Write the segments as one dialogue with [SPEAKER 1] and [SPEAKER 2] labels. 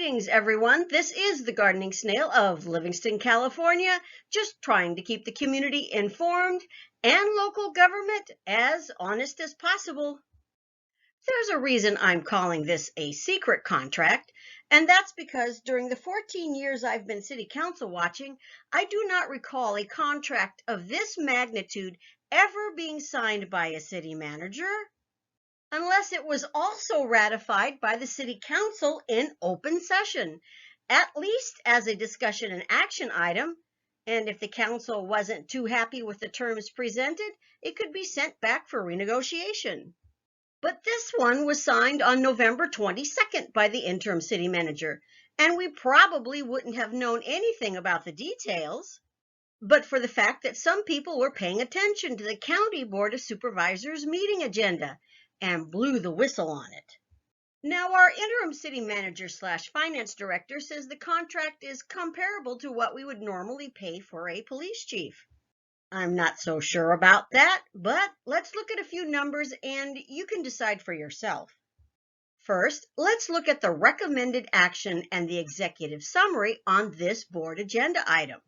[SPEAKER 1] Greetings, everyone. This is the Gardening Snail of Livingston, California, just trying to keep the community informed and local government as honest as possible. There's a reason I'm calling this a secret contract, and that's because during the 14 years I've been city council watching, I do not recall a contract of this magnitude ever being signed by a city manager, unless it was also ratified by the City Council in open session, at least as a discussion and action item. And if the council wasn't too happy with the terms presented, it could be sent back for renegotiation. But this one was signed on November 22nd by the interim city manager, and we probably wouldn't have known anything about the details, but for the fact that some people were paying attention to the County Board of Supervisors meeting agenda and blew the whistle on it. Now, our interim city manager / finance director says the contract is comparable to what we would normally pay for a police chief. I'm not so sure about that, but let's look at a few numbers and you can decide for yourself. First, let's look at the recommended action and the executive summary on this board agenda item.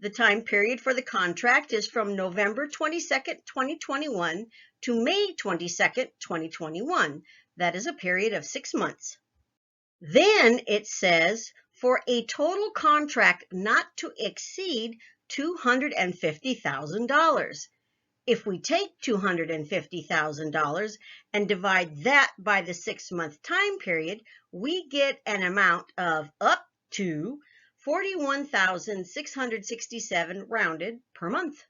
[SPEAKER 1] The time period for the contract is from November 22nd, 2021 to May 22nd, 2021. That is a period of 6 months. Then it says for a total contract not to exceed $250,000. If we take $250,000 and divide that by the 6-month time period, we get an amount of up to $41,667 rounded per month.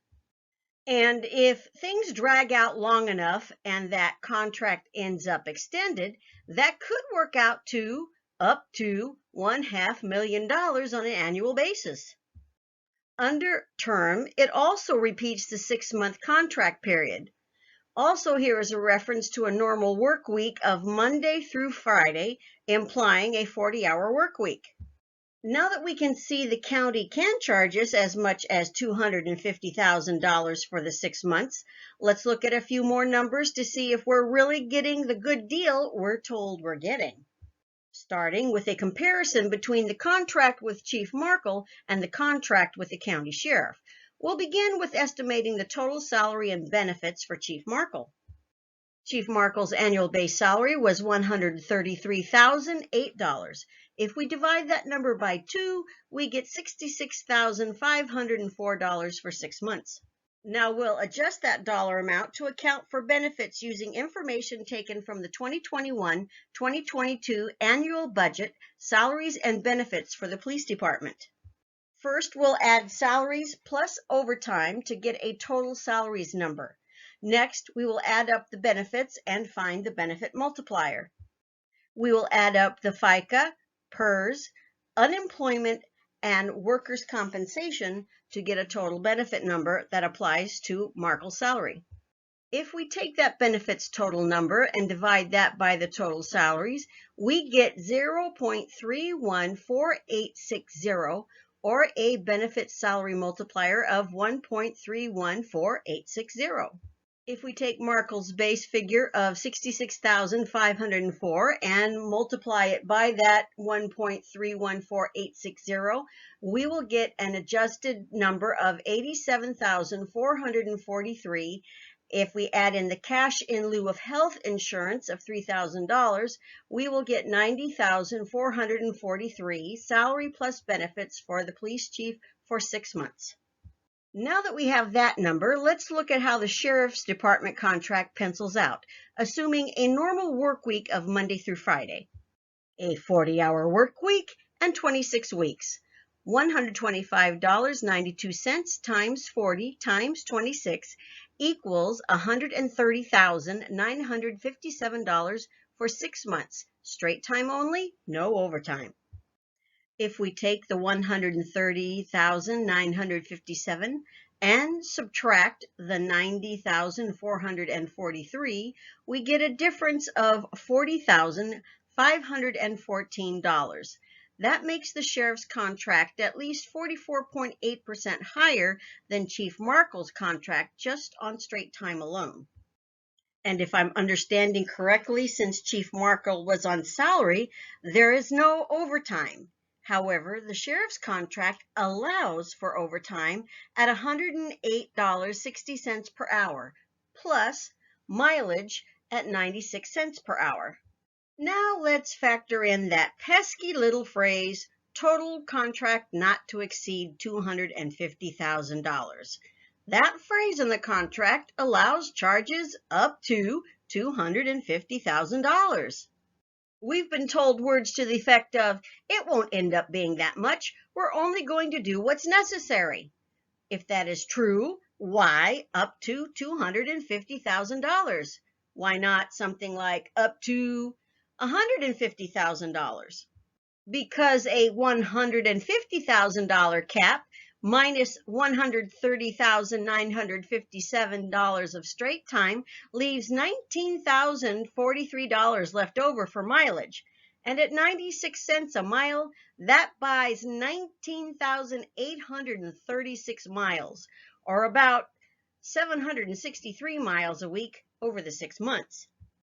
[SPEAKER 1] And if things drag out long enough and that contract ends up extended, that could work out to up to $500,000 on an annual basis. Under term, it also repeats the 6-month contract period. Also, here is a reference to a normal work week of Monday through Friday, implying a 40-hour work week. Now that we can see the county can charge us as much as $250,000 for the 6 months, let's look at a few more numbers to see if we're really getting the good deal we're told we're getting. Starting with a comparison between the contract with Chief Markle and the contract with the county sheriff. We'll begin with estimating the total salary and benefits for Chief Markle. Chief Markle's annual base salary was $133,008. If we divide that number by 2, we get $66,504 for 6 months. Now we'll adjust that dollar amount to account for benefits using information taken from the 2021-2022 annual budget, salaries and benefits for the police department. First, we'll add salaries plus overtime to get a total salaries number. Next, we will add up the benefits and find the benefit multiplier. We will add up the FICA, PERS, unemployment, and workers' compensation to get a total benefit number that applies to Markle's salary. If we take that benefits total number and divide that by the total salaries, we get 0.314860, or a benefit salary multiplier of 1.314860. If we take Markle's base figure of $66,504 and multiply it by that 1.314860, we will get an adjusted number of $87,443. If we add in the cash in lieu of health insurance of $3,000, we will get $90,443 salary plus benefits for the police chief for 6 months. Now that we have that number, let's look at how the Sherriffs Department contract pencils out, assuming a normal work week of Monday through Friday, a 40-hour work week, and 26 weeks. $125.92 times 40 times 26 equals $130,957 for 6 months, straight time only, no overtime. If we take the $130,957 and subtract the $90,443, we get a difference of $40,514. That makes the sheriff's contract at least 44.8% higher than Chief Markle's contract just on straight time alone. And if I'm understanding correctly, since Chief Markle was on salary, there is no overtime. However, the sheriff's contract allows for overtime at $108.60 per hour, plus mileage at 96 cents per hour. Now let's factor in that pesky little phrase, total contract not to exceed $250,000. That phrase in the contract allows charges up to $250,000. We've been told words to the effect of, it won't end up being that much, we're only going to do what's necessary. If that is true, why up to $250,000? Why not something like up to $150,000? Because a $150,000 cap minus $130,957 of straight time leaves $19,043 left over for mileage. And at 96 cents a mile, that buys 19,836 miles, or about 763 miles a week over the 6 months.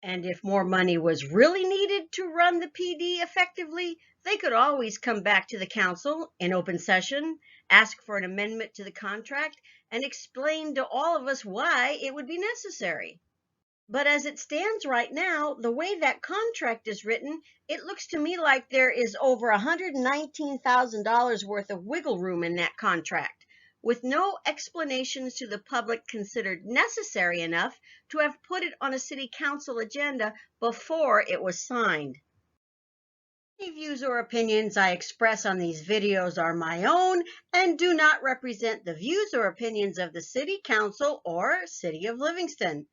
[SPEAKER 1] And if more money was really needed to run the PD effectively, they could always come back to the council in open session, ask for an amendment to the contract, and explain to all of us why it would be necessary. But as it stands right now, the way that contract is written, it looks to me like there is over $119,000 worth of wiggle room in that contract, with no explanations to the public considered necessary enough to have put it on a city council agenda before it was signed. Any views or opinions I express on these videos are my own and do not represent the views or opinions of the City Council or City of Livingston.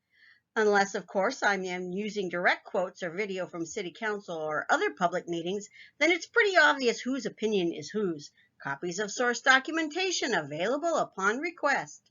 [SPEAKER 1] Unless, of course, I am using direct quotes or video from City Council or other public meetings, then it's pretty obvious whose opinion is whose. Copies of source documentation available upon request.